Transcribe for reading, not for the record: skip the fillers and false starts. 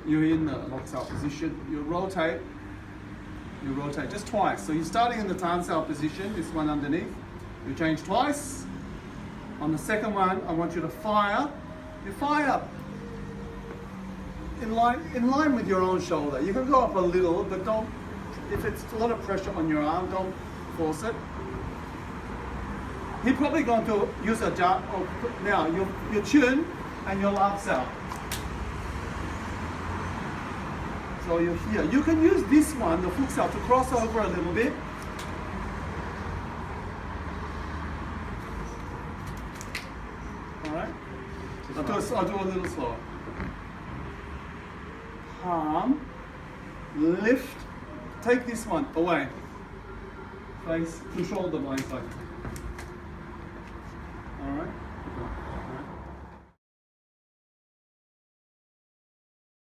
you're in the lock out position. You rotate just twice. So you're starting in the tan cell position, this one underneath. You change twice. On the second one, I want you to fire. You fire in line with your own shoulder. You can go up a little, but don't, if it's a lot of pressure on your arm, don't force it. He's probably going to use a jar, now your chin and your lab cell. So you're here. You can use this one, the hook cell, to cross over a little bit. Alright? I'll do a little slower. Palm, lift, take this one away. Face, control the blind side.